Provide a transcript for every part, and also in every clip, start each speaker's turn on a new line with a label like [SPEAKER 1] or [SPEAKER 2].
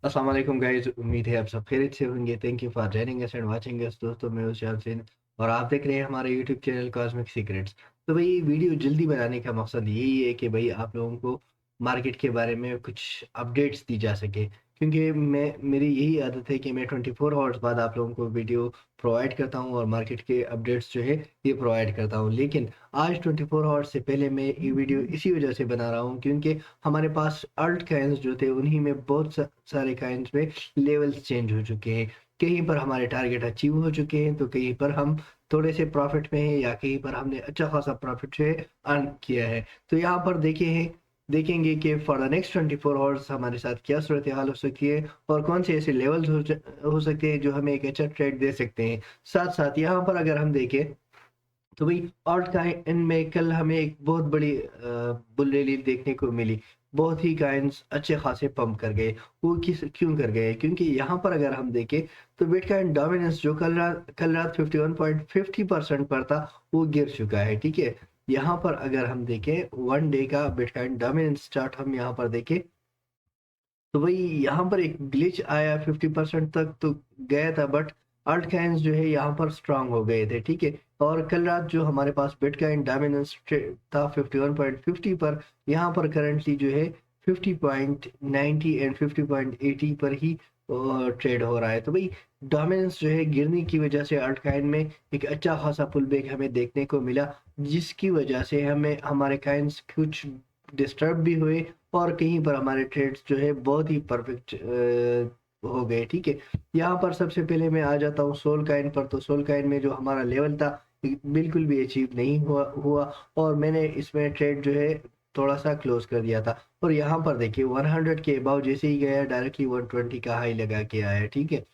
[SPEAKER 1] अस्सलाम वालेकुम गाइस, उम्मीद है आप सब खैरियत से होंगे। Thank you for joining us and watching us. दोस्तों, मैं हूं शाहसिन और आप देख रहे हैं हमारे यूट्यूब चैनल कॉस्मिक सीक्रेट्स। तो भाई, वीडियो जल्दी बनाने का मकसद यही है कि भाई आप लोगों को मार्केट के बारे में कुछ अपडेट्स दी जा सके, क्योंकि मेरी यही आदत है कि मैं 24 आवर्स बाद आप लोगों को वीडियो प्रोवाइड करता हूं और मार्केट के अपडेट्स जो है ये प्रोवाइड करता हूं। लेकिन आज 24 आवर्स से पहले मैं ये वीडियो इसी वजह से बना रहा हूं क्योंकि हमारे पास अल्ट काइंस जो थे उन्हीं में बहुत सारे काइंस में लेवल्स चेंज हो चुके हैं। कहीं पर हमारे टारगेट अचीव हो चुके हैं तो कहीं पर हम थोड़े से प्रॉफिट में हैं या कहीं पर हमने अच्छा खासा प्रॉफिट जो है अर्न किया है। तो यहाँ पर देखेंगे कि फॉर द नेक्स्ट 24 आवर्स हमारे साथ क्या सूरत हाल हो सकती है और कौन से ऐसे लेवल्स हो सकते हैं जो हमें एक अच्छा ट्रेड दे सकते हैं। साथ साथ यहाँ पर अगर हम देखें तो भाई ऑल्ट काइन में कल हमें एक बहुत बड़ी बुल रैली देखने को मिली। बहुत ही काइंस अच्छे खासे पंप कर गए। वो किस क्यों कर गए? क्योंकि यहाँ पर अगर हम देखें तो बिटकॉइन डोमिनेंस जो कल रात 51.50% पर था, वो गिर चुका है। ठीक है, यहाँ पर अगर हम देखें वन डे का बिटकॉइन डोमिनेंस चार्ट हम यहाँ पर देखें तो भाई यहाँ पर एक ग्लिच आया 50% तक तो गया था, बट अल्ट काइंस जो है यहाँ पर स्ट्रांग हो गए थे। ठीक है, और कल रात जो हमारे पास बिटकॉइन डोमिनेंस था 51.50 पर, यहाँ पर करंटली जो है 50.90 एंड 50.80 पर ही ट्रेड हो रहा है। तो भाई डोमिनेंस जो है गिरने की वजह से अल्ट काइन में एक अच्छा खासा पुल बैक हमें देखने को मिला, जिसकी वजह से हमें हमारे काइंस कुछ डिस्टर्ब भी हुए और कहीं पर हमारे ट्रेड्स जो है बहुत ही परफेक्ट हो गए। ठीक है, यहाँ पर सबसे पहले मैं आ जाता हूँ सोल काइन पर। तो सोल काइन में जो हमारा लेवल था बिल्कुल भी अचीव नहीं हुआ और मैंने इसमें ट्रेड जो है थोड़ा सा क्लोज कर दिया था। और यहाँ पर देखिए 100 के अबाउ जैसे ही गया डायरेक्टली 120 का हाई लगा के आया। ठीक है,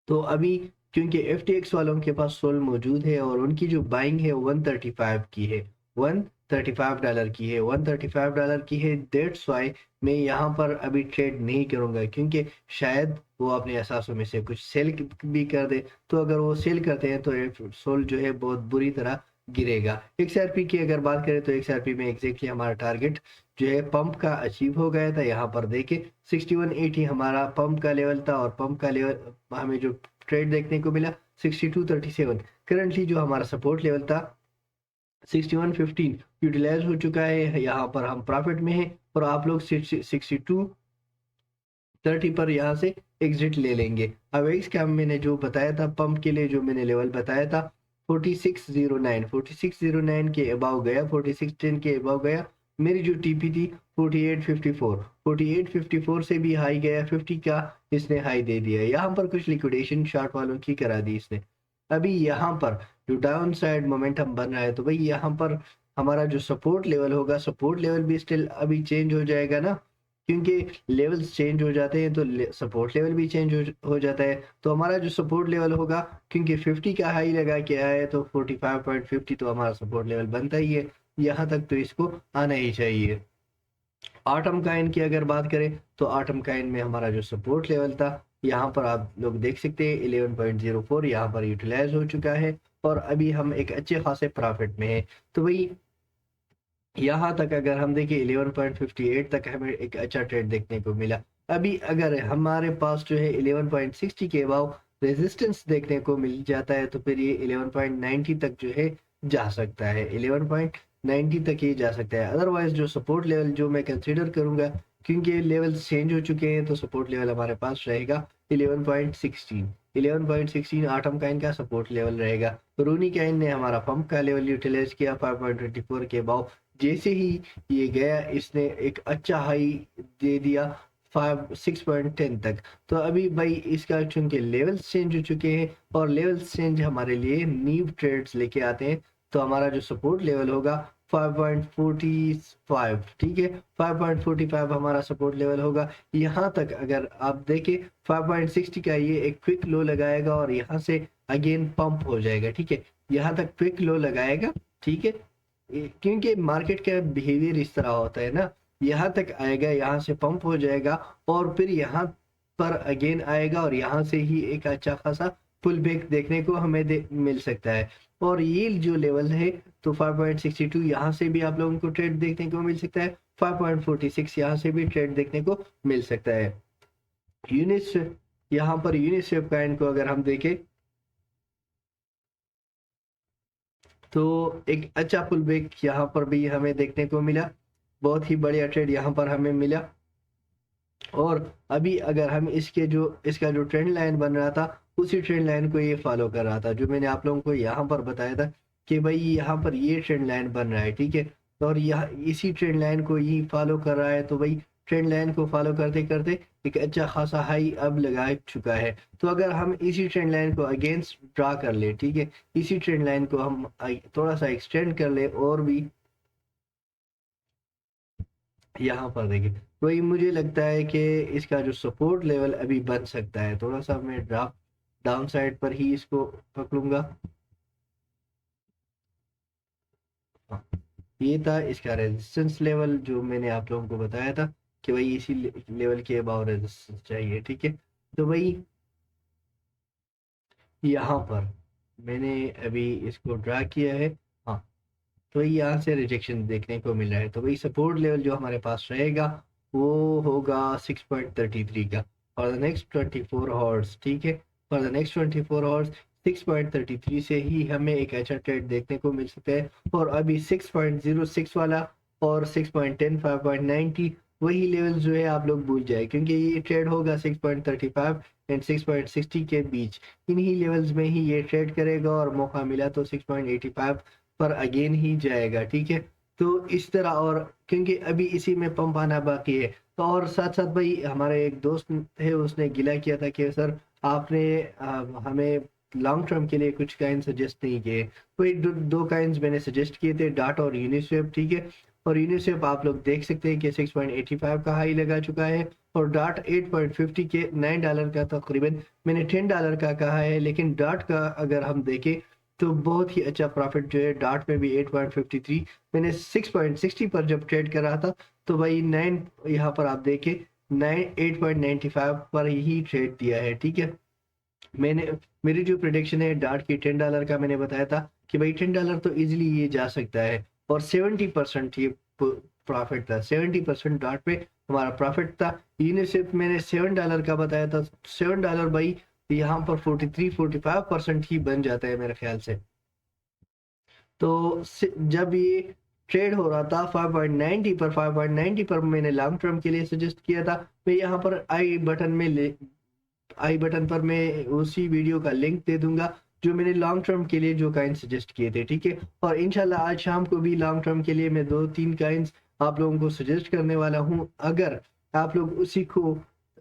[SPEAKER 1] तो अभी क्योंकि एफ वालों के पास सोल मौजूद है और उनकी जो बाइंग है 135 की है, $135 की है, $135 की है। दैट्स वाई मैं यहाँ पर अभी ट्रेड नहीं करूंगा, क्योंकि शायद वो अपने असासों में से कुछ सेल भी कर दे। तो अगर वो सेल करते हैं तो सोल जो है बहुत बुरी तरह गिरेगा। XRP की अगर बात करें तो XRP में एग्जैक्टली हमारा टारगेट जो है पंप का अचीव हो गया था। यहाँ पर देखे 6180 हमारा पंप का लेवल था और पंप का लेवल हमें जो ट्रेड देखने को मिला 6237। करंटली जो हमारा सपोर्ट लेवल था 6115 यूटिलाइज हो चुका है। यहाँ पर हम प्रॉफिट में हैं और आप लोग 6230 पर यहाँ से एग्जिट ले लेंगे। अब एक्स का मैंने जो बताया था पंप के लिए, जो मैंने लेवल बताया था 4609 के अबाव गया, 4610 के अबाव गया। मेरी जो टीपी थी 4854 से भी हाई गया, 50 का इसने हाई दे दिया। यहाँ पर कुछ लिक्विडेशन शॉर्ट वालों की करा दी इसने। अभी यहाँ पर जो डाउन साइड मोमेंटम बन रहा है तो भाई यहाँ पर हमारा जो सपोर्ट लेवल होगा, सपोर्ट लेवल भी स्टिल अभी चेंज हो जाएगा ना, क्योंकि लेवल्स चेंज हो जाते हैं तो सपोर्ट लेवल भी चेंज हो जाता है। तो हमारा जो सपोर्ट लेवल होगा, क्योंकि 50 का हाई लगा के आया है तो 45.50 तो हमारा सपोर्ट लेवल बनता ही है। यहाँ तक तो इसको आना ही चाहिए। आटम काइन की अगर बात करें तो आटम काइन में हमारा जो सपोर्ट लेवल था, यहाँ पर आप लोग देख सकते हैं 11.04 यहाँ पर यूटिलाइज हो चुका है और अभी हम एक अच्छे खासे प्रॉफिट में हैं। तो भाई यहाँ तक अगर हम देखें 11.58 तक हमें एक अच्छा ट्रेड देखने को मिला। अभी अगर हमारे पास जो है 11.60 के अबाव रेजिस्टेंस देखने को मिल जाता है तो फिर ये 11.90 तक जो है जा सकता है, 11.90 तक ये जा सकता है। अदरवाइज जो सपोर्ट लेवल जो मैं कंसिडर करूंगा, क्योंकि लेवल चेंज हो चुके हैं, तो सपोर्ट लेवल हमारे पास रहेगा 11.16। 11.16 आटम काइन का सपोर्ट लेवल रहेगा। रूनी काइन ने हमारा पंप का लेवल यूटिलाइज किया 5.24 के अबाव। जैसे ही ये गया इसने एक अच्छा हाई दे दिया 6.10 तक। तो अभी भाई इसका चूंकि लेवल्स चेंज हो चुके हैं और लेवल्स चेंज हमारे लिए न्यू ट्रेड्स लेके आते हैं, तो हमारा जो सपोर्ट लेवल होगा 5.45। ठीक है, 5.45 हमारा सपोर्ट लेवल होगा। यहाँ तक अगर आप देखें 5.60 का ये एक क्विक लो लगाएगा और यहाँ से अगेन पंप हो जाएगा। ठीक है, यहाँ तक क्विक लो लगाएगा। ठीक है, क्योंकि मार्केट का बिहेवियर इस तरह होता है ना, यहाँ तक आएगा, यहाँ से पंप हो जाएगा और फिर यहाँ पर अगेन आएगा और यहाँ से ही एक अच्छा खासा पुल बैक देखने को हमें मिल सकता है। और ये जो लेवल है तो 5.62 यहाँ से भी आप लोगों को ट्रेड देखने को मिल सकता है, 5.46 यहाँ से भी ट्रेड देखने को मिल सकता है। यूनिस यहाँ पर यूनिस्वेप कॉइन को अगर हम देखें तो एक अच्छा पुल बैक यहाँ पर भी हमें देखने को मिला, बहुत ही बढ़िया ट्रेड यहाँ पर हमें मिला। और अभी अगर हम इसका जो ट्रेंड लाइन बन रहा था उसी ट्रेंड लाइन को ये फॉलो कर रहा था, जो मैंने आप लोगों को यहाँ पर बताया था कि भाई यहाँ पर ये ट्रेंड लाइन बन रहा है, ठीक है। और यह इसी ट्रेंड लाइन को ही फॉलो कर रहा है, तो भाई ट्रेंड लाइन को फॉलो करते करते एक अच्छा खासा हाई अब लगा चुका है। तो अगर हम इसी ट्रेंड लाइन को अगेंस्ट ड्रा कर ले, ठीक है, इसी ट्रेंड लाइन को हम थोड़ा सा एक्सटेंड कर ले और भी यहाँ पर देखिए, वही मुझे लगता है कि इसका जो सपोर्ट लेवल अभी बन सकता है, थोड़ा सा मैं ड्रॉप डाउन साइड पर ही इसको पकड़ूंगा। हाँ, ये था इसका रेजिस्टेंस लेवल जो मैंने आप लोगों को बताया था कि भाई इसी लेवल के अबाव रेजिस्टेंस चाहिए, ठीक है। तो भाई यहाँ पर मैंने अभी इसको ड्रा किया है। हाँ, तो यहाँ से रिजेक्शन देखने को मिल रहा है, तो भाई सपोर्ट लेवल जो हमारे पास रहेगा वो होगा 6.33 का फॉर द नेक्स्ट 24 हॉर्स, ठीक है। फॉर द नेक्स्ट 24 हॉर्स 6.33 से ही हमें एक अच्छा ट्रेड देखने को मिल सकता है। और अभी 6.06 वाला और 6.10 5.90 वही लेवल जो है आप लोग भूल जाए, क्योंकि ये ट्रेड होगा 6.35 एंड 6.60 के बीच, इन्हीं लेवल्स में ही ये ट्रेड करेगा और मौका मिला तो 6.85 पर अगेन ही जाएगा, ठीक है। तो इस तरह, और क्योंकि अभी इसी में पंप आना बाकी है, तो और साथ साथ भाई हमारे एक दोस्त थे उसने गिला किया था कि सर आपने हमें लॉन्ग टर्म के लिए कुछ काइन सजेस्ट नहीं किए। वही दो काइंस मैंने सजेस्ट किए थे, डाट और यूनिस्वेप, ठीक है। और यूनिस्वेप आप लोग देख सकते हैं कि 6.85 का हाई लगा चुका है और डाट 8.50 के $9 का तकरीबन मैंने $10 का कहा है, लेकिन डाट का अगर हम देखें तो बहुत ही अच्छा प्रॉफिट जो है डाट में भी 8.53, मैंने 6.60 पर जब ट्रेड कर रहा था तो भाई 9 यहाँ पर आप देखें 8.95 पर ही ट्रेड दिया है, ठीक है। मैंने मेरी जो प्रिडिक्शन है डार्ट की $10 का मैंने बताया था कि भाई $10 तो इजीली ये जा सकता है, और 70% ये प्रॉफिट था, 70% डार्ट पे हमारा प्रॉफिट था। यूनिसेफ मैंने $7 का बताया था, $7 भाई यहाँ पर 43-45% ही बन जाता है मेरे ख्याल से। तो जब ये ट्रेड हो रहा था 5.90 पर मैंने लॉन्ग टर्म के लिए सजेस्ट किया था। मैं यहाँ पर आई बटन पर मैं उसी वीडियो का लिंक दे दूंगा जो मैंने लॉन्ग टर्म के लिए जो काइंस सजेस्ट किए थे, ठीक है। और इंशाल्लाह आज शाम को भी लॉन्ग टर्म के लिए मैं 2-3 काइंस आप लोगों को सजेस्ट करने वाला हूं। अगर आप लोग उसी को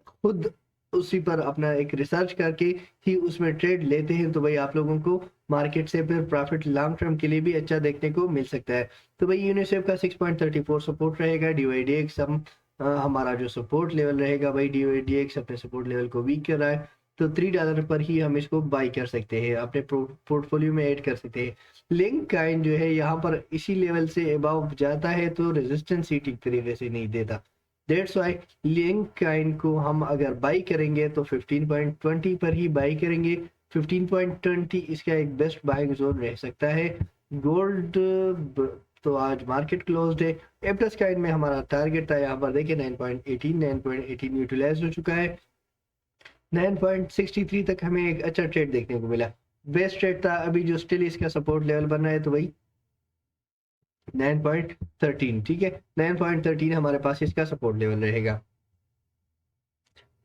[SPEAKER 1] खुद उसी पर अपना एक रिसर्च करके ही उसमें ट्रेड लेते हैं तो भाई आप लोगों को मार्केट से फिर प्रॉफिट लॉन्ग टर्म के लिए भी अच्छा देखने को मिल सकता है। तो भाई यूनिसेफ का 6.34 सपोर्ट रहेगा, डीवाईडीएक्स हमारा जो सपोर्ट लेवल रहेगा, भाई डीवाईडीएक्स अपने सपोर्ट लेवल को वीक कर रहा है तो $3 पर ही हम इसको बाई कर सकते हैं, अपने पोर्टफोलियो में ऐड कर सकते हैं। लिंक काइन जो है यहाँ पर इसी लेवल से अबाव जाता है तो रेजिस्टेंस ही ठीक तरीके से नहीं देता, दैट्स वाई लिंक काइन को हम अगर बाई करेंगे तो 15.20 पर ही बाई करेंगे। 15.20 इसका एक बेस्ट बाइंग जोन रह सकता है। गोल्ड तो आज मार्केट क्लोज्ड है। एप्टस काइन में हमारा टारगेट था, यहाँ पर देखिए 9.18 यूटिलाइज हो चुका है। 9.63 तक हमें एक अच्छा ट्रेड देखने को मिला, बेस्ट ट्रेड था। अभी जो स्टिल इसका सपोर्ट लेवल बन रहा है तो वही 9.13, ठीक है। 9.13 हमारे पास इसका सपोर्ट लेवल रहेगा।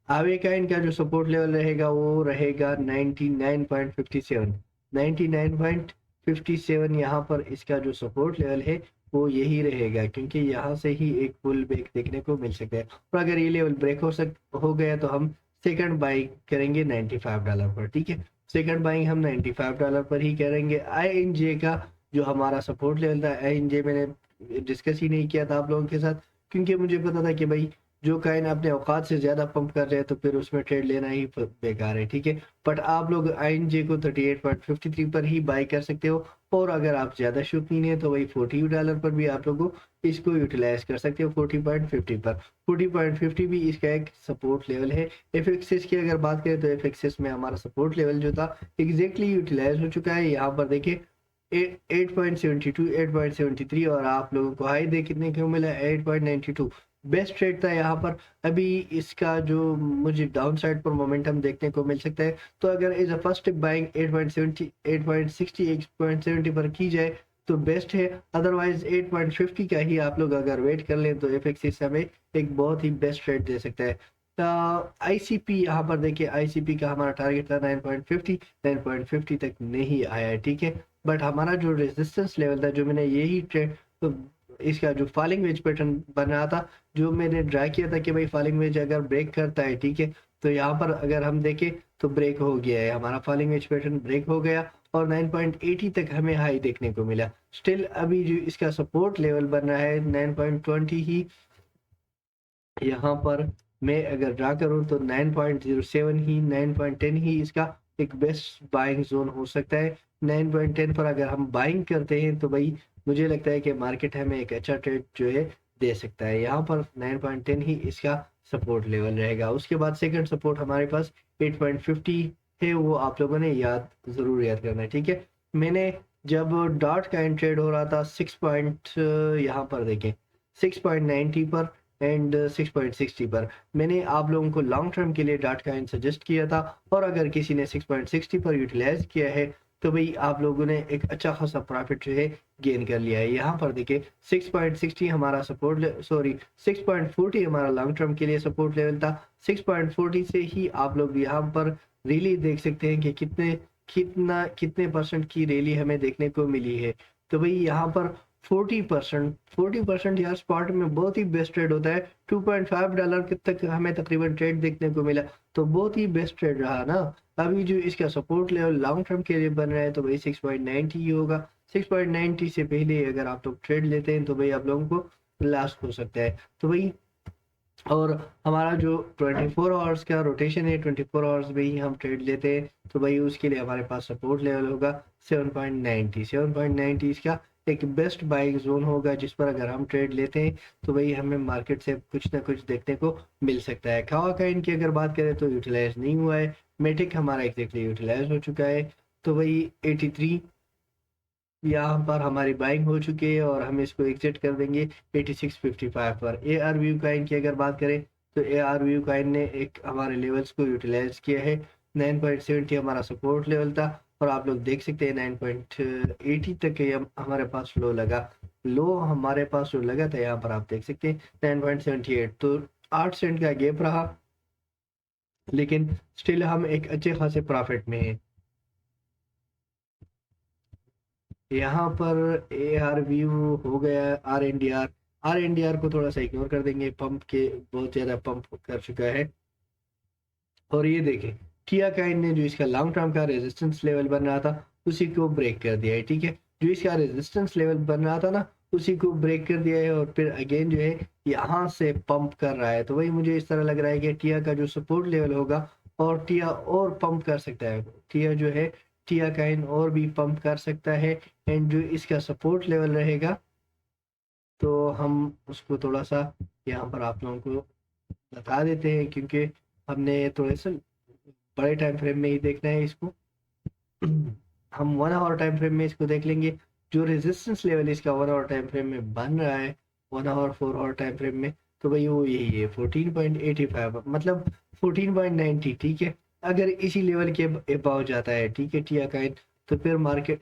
[SPEAKER 1] आवे का इनका जो सपोर्ट लेवल रहेगा वो रहेगा 99.57, 99.57 यहाँ पर इसका जो सपोर्ट लेवल है वो यही रहेगा, क्योंकि यहाँ से ही एक पुल बैक देखने को मिल सकता है। और अगर ये लेवल ब्रेक हो गया तो हम सेकंड बाइंग करेंगे $95 पर, ठीक है। सेकंड बाइंग हम $95 पर ही करेंगे। INJ का जो हमारा सपोर्ट लेवल था, INJ मैंने डिस्कस ही नहीं किया था आप लोगों के साथ, क्योंकि मुझे पता था कि भाई जो काइन अपने औकात से ज्यादा पंप कर रहे हैं तो फिर उसमें ट्रेड लेना ही बेकार है, ठीक है। बट आप लोग INJ को 38.53 पर ही बाई कर सकते हो, और अगर आप ज्यादा शौकीन है तो वही $40 पर भी आप लोगों इसको यूटिलाइज कर सकते हो, 40.50 पर। 40.50 भी इसका एक सपोर्ट लेवल है। FXS की अगर बात करें तो FXS में हमारा सपोर्ट लेवल जो था एग्जैक्टली यूटिलाइज हो चुका है। यहाँ पर देखिए 8.72 8.73 और आप लोगों को हाई दे कितने क्यों मिला 8.92, बेस्ट ट्रेड था यहाँ पर। अभी इसका जो मुझे डाउन साइड पर मोमेंटम देखने को मिल सकता है, तो अगर एज अ फर्स्ट बाइंग 8.70 8.60 8.70 पर की जाए तो बेस्ट है। अदरवाइज 8.50 का ही आप लोग अगर वेट कर लें तो एफएक्स इस समय एक बहुत ही बेस्ट ट्रेड दे सकता है। आईसीपी यहाँ पर देखिए, आईसीपी का हमारा टारगेट था 9.50, 9.50 तक नहीं आया है, ठीक है। बट हमारा जो रेजिस्टेंस लेवल था, जो मैंने यही ट्रेड तो इसका जो फॉलिंग वेज पैटर्न बन रहा था, जो मैंने ड्रा किया था कि भाई फॉलिंग वेज अगर ब्रेक करता है, ठीक है, तो यहाँ पर अगर हम देखें तो ब्रेक हो गया है, हमारा फॉलिंग वेज पैटर्न ब्रेक हो गया और 9.80 तक हमें हाई देखने को मिला। स्टिल अभी जो इसका सपोर्ट लेवल बन रहा है 9.20 ही, यहाँ पर मैं अगर ड्रा करूँ तो 9.07 ही, 9.10 ही इसका एक बेस्ट बाइंग जोन हो सकता है। 9.10 पर अगर हम बाइंग करते हैं तो भाई मुझे लगता है कि मार्केट हमें एक अच्छा ट्रेड जो है दे सकता है। यहाँ पर 9.10 ही इसका सपोर्ट लेवल रहेगा। उसके बाद सेकंड सपोर्ट हमारे पास 8.50 है, वो आप लोगों ने ज़रूर याद करना है, ठीक है। मैंने जब डॉट का ट्रेड हो रहा था 6 पॉइंट, यहाँ पर देखें 6.90 पर एंड 6.60 पर, मैंने आप लोगों को लॉन्ग टर्म के लिए डॉट कॉइन सजेस्ट किया था। और अगर किसी ने 6.60 पर यूटिलाइज किया है तो भाई आप लोगों ने एक अच्छा खासा प्रॉफिट जो है गेन कर लिया है। यहाँ पर देखिए 6.60 हमारा सपोर्ट, सॉरी 6.40 हमारा लॉन्ग टर्म के लिए सपोर्ट लेवल था। 6.40 से ही आप लोग यहाँ पर रैली देख सकते हैं कि कितने परसेंट की रैली हमें देखने को मिली है। तो भाई यहाँ पर 40% यार स्पॉट में बहुत ही बेस्ट ट्रेड होता है। $2.5 तक हमें तकरीबन ट्रेड देखने को मिला, तो बहुत ही बेस्ट ट्रेड रहा ना। अभी जो इसका सपोर्ट लेवल लॉन्ग टर्म के लिए बन रहा है तो भाई 6.90 ही होगा। 6.90 से पहले अगर आप लोग ट्रेड लेते हैं तो भाई आप लोगों को लॉस हो सकता है। तो भाई और हमारा जो 24 आवर्स का रोटेशन है, 24 आवर्स में ही हम ट्रेड लेते हैं, तो भाई उसके लिए हमारे पास सपोर्ट लेवल होगा 7.90। 7.90 इसका एक बेस्ट बाइंग जोन होगा, जिस पर अगर हम ट्रेड लेते हैं तो भाई हमें मार्केट से कुछ ना कुछ देखने को मिल सकता है। खावा काइन की अगर बात करें तो यूटिलाइज नहीं हुआ है। मेटिक हमारा एग्जैक्टली यूटिलाइज हो चुका है, तो भाई 83 यहाँ पर हमारी बाइंग हो चुकी है और हम इसको एग्जिट कर देंगे 86.55 पर। ए आर व्यू काइन की अगर बात करें तो ए आर व्यू काइन ने एक हमारे लेवल्स को यूटिलाइज किया है। 9.70 हमारा सपोर्ट लेवल था और आप लोग देख सकते हैं 9.80 तक ये हमारे पास लो लगा। लो हमारे पास जो लगा था यहाँ पर आप देख सकते हैं 9.78, तो 8 सेंट का गैप रहा, लेकिन स्टिल हम एक अच्छे खासे प्रॉफिट में हैं। यहाँ पर ए आर व्यू हो गया, आर एन डी आर को थोड़ा सा इग्नोर कर देंगे, पंप के बहुत ज़्यादा पंप कर चुका है। और ये देखें टिया काइन ने जो इसका लॉन्ग टर्म का रेजिस्टेंस लेवल बन रहा था उसी को ब्रेक कर दिया है, ठीक है। जो इसका रेजिस्टेंस लेवल बन रहा था ना उसी को ब्रेक कर दिया है और फिर अगेन जो है यहाँ से पंप कर रहा है। तो वही मुझे इस तरह लग रहा है कि टिया का जो सपोर्ट लेवल होगा और टिया और पंप कर सकता है, टिया जो है टिया काइन और भी पंप कर सकता है। एंड जो इसका सपोर्ट लेवल रहेगा तो हम उसको थोड़ा सा यहाँ पर आप लोगों को बता देते हैं, क्योंकि हमने थोड़े से बड़े टाइम फ्रेम में ही देखना है इसको। हम 1 आवर टाइम फ्रेम में इसको देख लेंगे। जो रेजिस्टेंस लेवल इसका 1 आवर टाइम फ्रेम में बन रहा है, 1 आवर 4 आवर टाइम फ्रेम में, तो भाई वो यही है 14.85, मतलब 14.90, ठीक है। अगर इसी लेवल के अबाव जाता है, ठीक है, टिया काइन, तो फिर मार्केट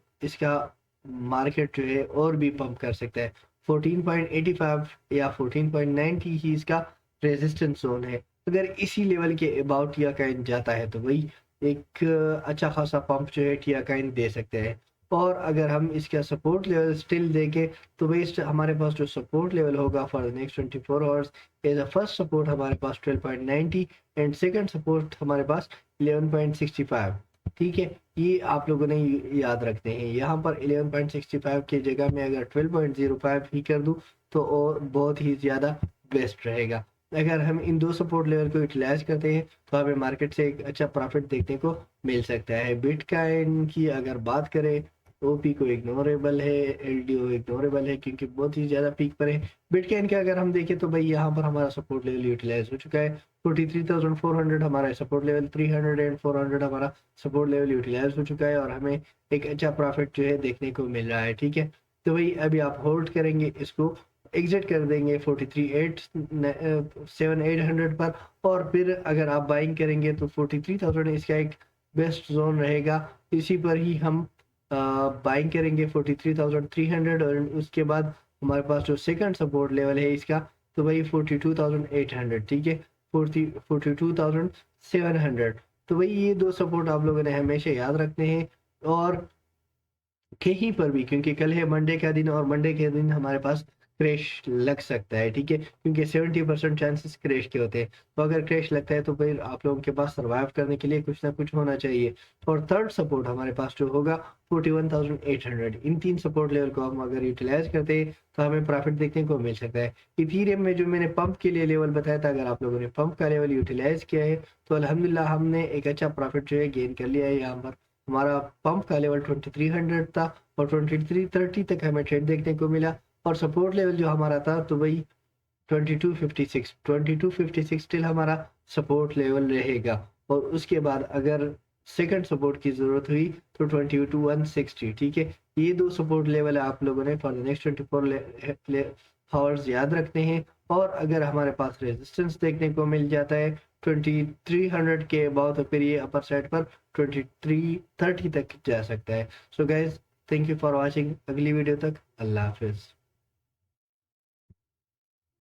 [SPEAKER 1] जो है और भी पंप कर सकता है। 14.85 या 14.90 ही इसका रेजिस्टेंस जोन है। अगर इसी लेवल के अबाउट टिया काइन जाता है तो वही एक अच्छा खासा पंप जो है टिया काइन दे सकते हैं। और अगर हम इसका सपोर्ट लेवल स्टिल देखें तो वेस्ट हमारे पास जो सपोर्ट लेवल होगा for the next 24 hours as a first support हमारे पास 12.90 एंड सेकंड सपोर्ट हमारे पास 11.65, ठीक है। ये आप लोगों ने याद रखते हैं। यहाँ पर 11.65 की जगह में अगर 12.05 ही कर दूँ तो और बहुत ही ज़्यादा बेस्ट रहेगा। अगर हम इन दो सपोर्ट लेवल को यूटिलाइज करते हैं तो हमें मार्केट से एक अच्छा प्रॉफिट देखने को मिल सकता है। बिटकॉइन की अगर बात करें, ओपी को इग्नोरेबल है, एलडीओ इग्नोरेबल है क्योंकि बहुत ही ज़्यादा पीक पर है। बिटकॉइन का अगर हम देखें तो भाई यहाँ पर हमारा सपोर्ट लेवल यूटिलाइज हो चुका है 43,400 हमारा सपोर्ट लेवल, 300 एंड 400 हमारा सपोर्ट लेवल यूटिलाइज हो चुका है और हमें एक अच्छा प्रॉफिट जो है देखने को मिल रहा है, ठीक है। तो भाई अभी आप होल्ड करेंगे इसको एग्जिट कर देंगे 43,800 पर, और फिर अगर आप बाइंग करेंगे तो 43,000 इसका एक बेस्ट जोन रहेगा। इसी पर ही हम बाइंग करेंगे 43,300, और उसके बाद हमारे पास जो सेकंड सपोर्ट लेवल है इसका, तो वही 42,800, ठीक है, 42,700। तो वही ये दो सपोर्ट आप लोगों ने हमेशा याद रखने हैं। और कहीं पर भी, क्योंकि कल है मंडे का दिन, और मंडे के दिन हमारे पास क्रैश लग सकता है, ठीक है, क्योंकि 70% चांसेस क्रैश के होते हैं। तो अगर क्रैश लगता है तो फिर आप लोगों के पास सर्वाइव करने के लिए कुछ ना कुछ होना चाहिए। और थर्ड सपोर्ट हमारे पास जो होगा 41,800, इन तीन सपोर्ट लेवल को हम अगर यूटिलाइज करते हैं तो हमें प्रॉफिट देखने को मिल सकता है। इथीरियम में जो मैंने पंप के लिए लेवल बताया था, अगर आप लोगों ने पंप का लेवल यूटिलाइज किया है तो अल्हम्दुलिल्लाह हमने एक अच्छा प्रॉफिट जो है गेन कर लिया है। यहाँ पर हमारा पंप का लेवल 2300 था, और 2330 तक हमें ट्रेड देखने को मिला। और सपोर्ट लेवल जो हमारा था तो वही 2256 स्टिल हमारा सपोर्ट लेवल रहेगा। और उसके बाद अगर सेकंड सपोर्ट की ज़रूरत हुई तो 22,160, ठीक है। ये दो सपोर्ट लेवल आप लोगों ने फॉर द नेक्स्ट 24 आवर्स याद रखने हैं। और अगर हमारे पास रेजिस्टेंस देखने को मिल जाता है 2300 के बाद, तो फिर ये अपर साइड पर 2330 तक जा सकता है। So guys, thank you for watching. अगली वीडियो तक अल्लाह हाफिज़।